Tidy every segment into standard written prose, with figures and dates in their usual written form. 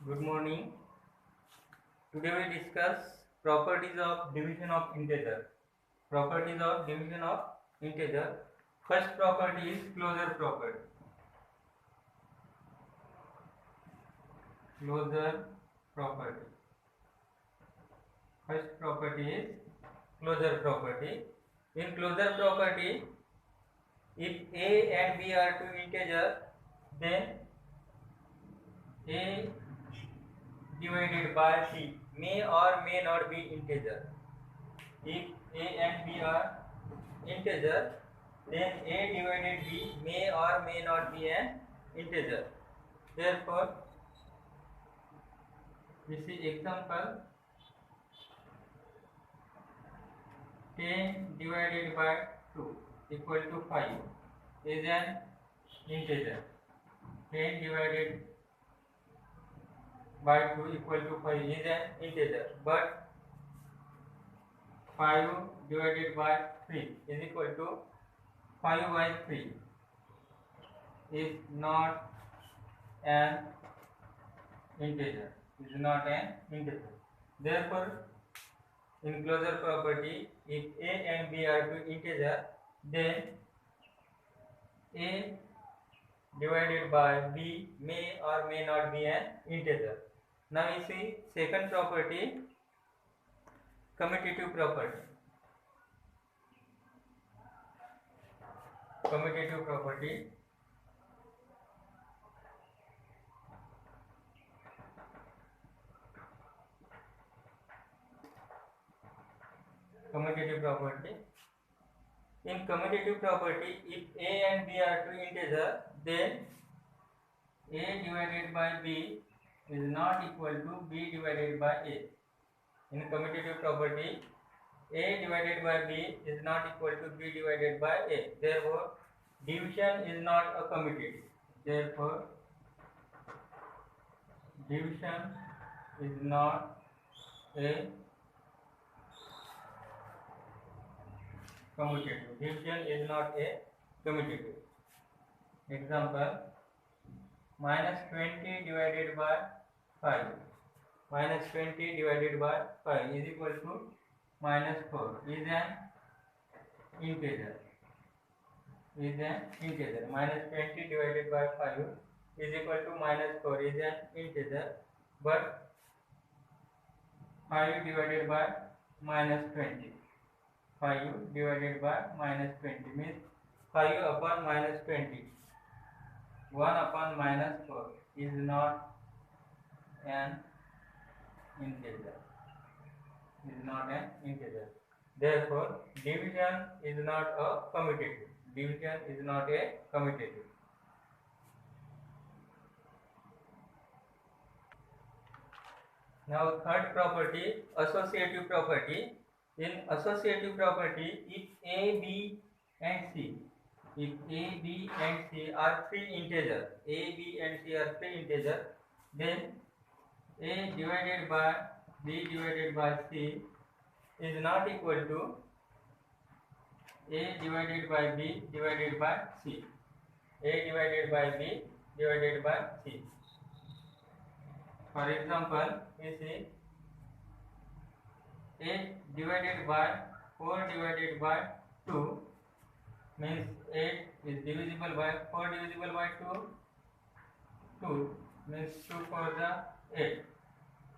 Good morning. Today we discuss properties of division of integer. Properties of division of integer. First property is closure property. Closure property. First property is closure property. In closure property, if a and b are two integers, then a divided by c may or may not be integer. If a and b are integer, then a divided b may or may not be an integer. Therefore, we see example 10 divided by 2 equal to 5 is an integer. 10 divided by 2 equal to 5 is an integer, but 5 divided by 3 is equal to 5 by 3 is not an integer. Therefore, in closure property, if a and b are two integer, then a divided by b may or may not be an integer. Now we see second property, commutative property. Commutative property. Commutative property. In commutative property, if a and b are two integer, then a divided by b is not equal to b divided by a. In commutative property, a divided by b is not equal to b divided by a. Therefore, division is not a commutative. Therefore, division is not a commutative. Division is not a commutative. Example, minus 20 divided by 5. Minus 20 divided by 5 is equal to minus 4 is an integer. Minus 20 divided by 5 is equal to minus 4 is an integer, but 5 divided by minus 20. 5 divided by minus 20 means 5 upon minus 20. 1 upon minus 4 is not an integer. Therefore, division is not a commutative. Now, third property, associative property. In associative property, if a, b and c are three integers, then a divided by b divided by c is not equal to a divided by b divided by c. For example, we see 8 divided by 4 divided by 2 means 8 is divisible by 4 divisible by 2 means 2 for the 8.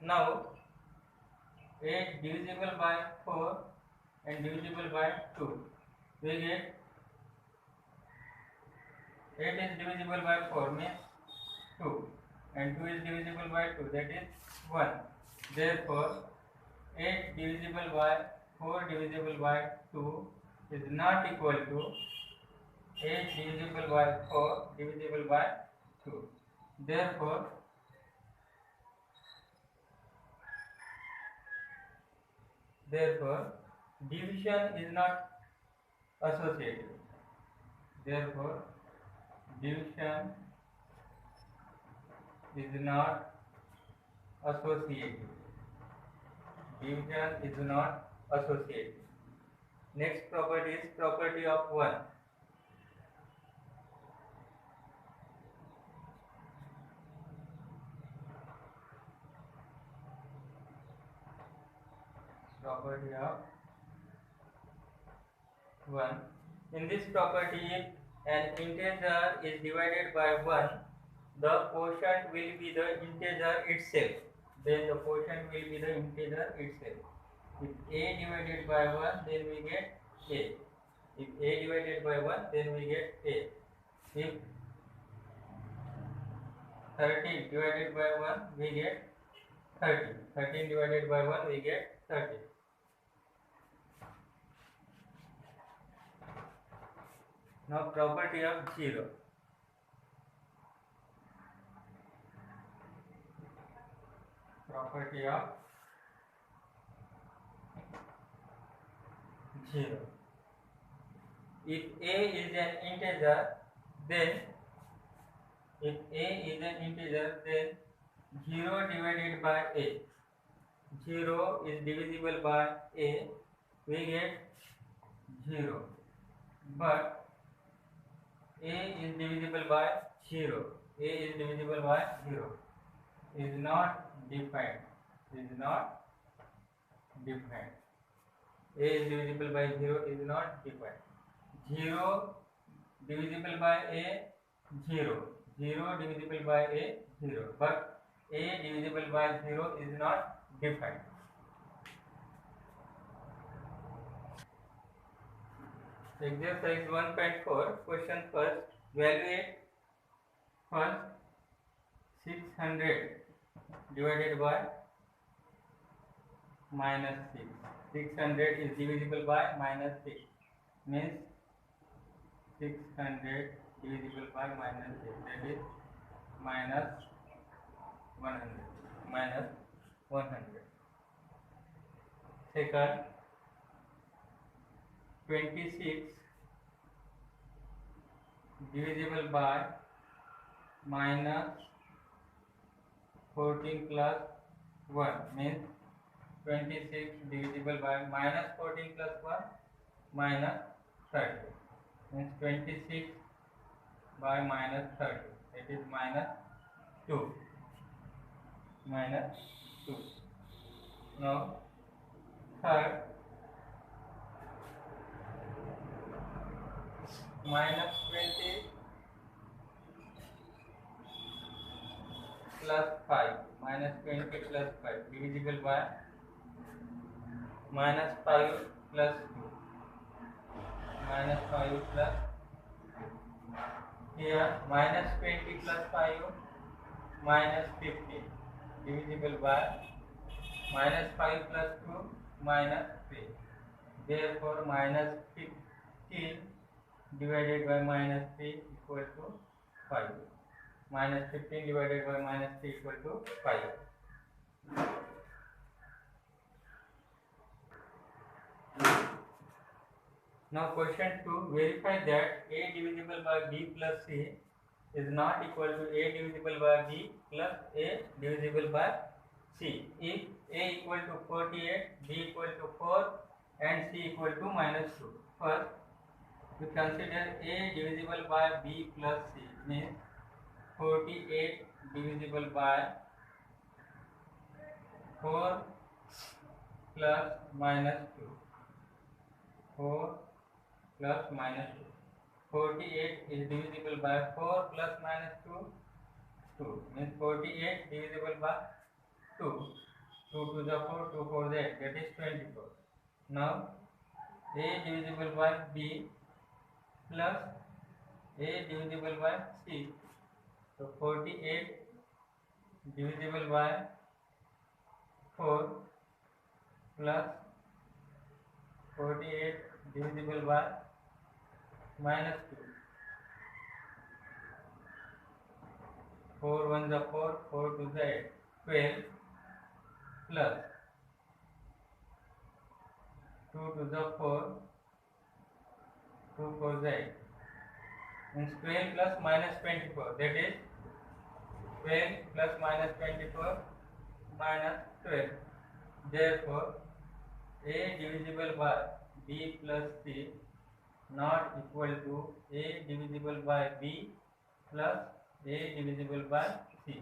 Now 8 divisible by 4 and divisible by 2, we get 8 is divisible by 4 means 2 and 2 is divisible by 2, that is 1. Therefore, 8 divisible by 4 divisible by 2 is not equal to 8 divisible by 4 divisible by 2. Therefore, division is not associative. Next property is property of 1. property of 1. In this property, if an integer is divided by 1, the quotient will be the integer itself. Then the quotient will be the integer itself. If a divided by 1, then we get a. If a divided by 1, then we get a. If 13 divided by 1, we get 30. 13 divided by 1, we get 30. Now property of 0. Property of 0. If a is an integer, then 0 divided by a. 0 is divisible by a, we get 0. But a is divisible by 0. A is divisible by 0. Is not defined. Is not defined. A is divisible by 0 is not defined. 0 divisible by a, 0. 0 divisible by a, 0. But a divisible by 0 is not defined. Exercise 1.4, question first. Evaluate first 600 divided by minus 6. 600 is divisible by minus 6. Means 600 divisible by minus 6. That is minus 100. Minus 100. Second, 26 divisible by minus 14 plus 1 means 26 divisible by minus 14 plus 1 minus 30 means 26 by minus 30, it is minus 2. Minus 2. Now third, minus 20 plus 5. Minus 20 plus 5 divisible by minus 5 plus 2. Minus 5 plus 2. Here minus 20 plus 5 minus 15 divisible by minus 5 plus 2 minus 3. Therefore minus 15 divided by minus 3 equal to 5. Minus 15 divided by minus 3 equal to 5. Now question 2, verify that a divisible by b plus c is not equal to a divisible by b plus a divisible by c. If a equal to 48, b equal to 4 and c equal to minus 2. First, we consider a divisible by b plus c means 48 divisible by 4 plus minus 2. 4 plus minus 2. 48 is divisible by 4 plus minus 2. 2 means 48 divisible by 2. 2 to the 4, 2 4 the 8, that is 24. Now a divisible by b plus a divisible by c. So 48 divisible by 4 plus 48 divisible by minus 2. 4 1 the 4, 4 2 the 8, 12 plus 2 to the 4, 2 4 the 8 means 12 plus minus 24, that is 12 plus minus 24 minus 12. Therefore a divisible by b plus c not equal to a divisible by b plus a divisible by c.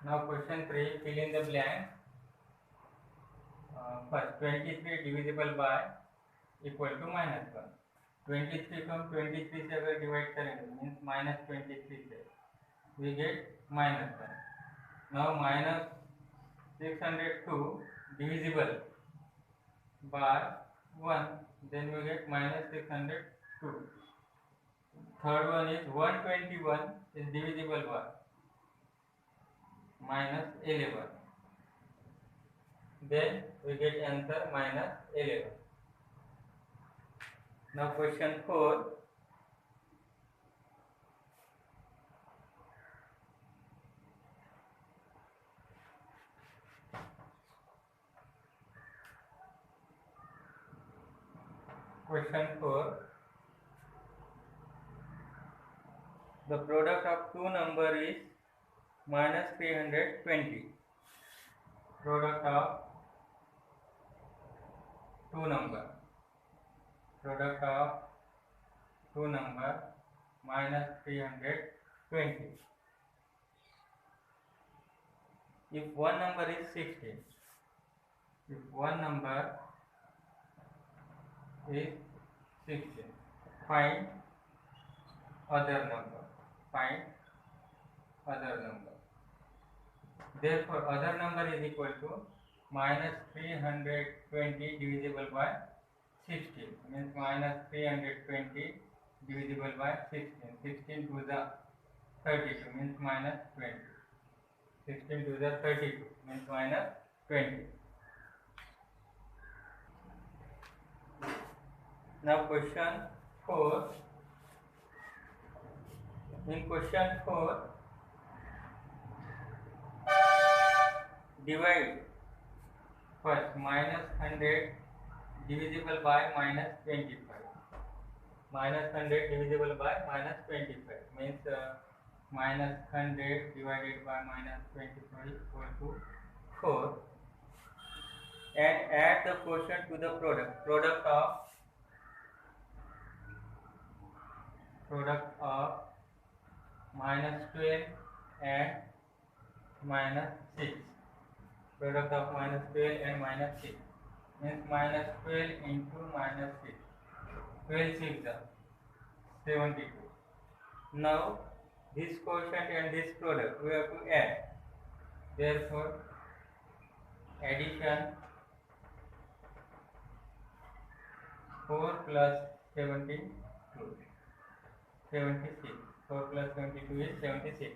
Now question 3, fill in the blank. First, 23 divisible by equal to -1. 23 from 23 से अगर divide करेंगे means -23 से we get -1. Now -602 divisible by 1, then we get -602. Third one is 121 is divisible by -11. Then we get answer -11. Now question 4. Question 4. The product of two numbers is -320. Product of two numbers. Product of two numbers -320. If one number is 60, if one number is 60, find other number. Find other number. Therefore, other number is equal to -320 divisible by 60 means -320 divisible by 16. 16 to the 32 means -20. 16 to the 32 means -20. Now question 4. In question 4, divide first -100 divisible by -25. -100 divisible by -25 means -100 divided by -25 equal to 4. And add the quotient to the product. Product of -12 and -6. Product of -12 and -6 means -12 into -6. 12 6 are 72. Now this quotient and this product we have to add. Therefore, addition 4 plus 72, 76. 4 plus 72 is 76.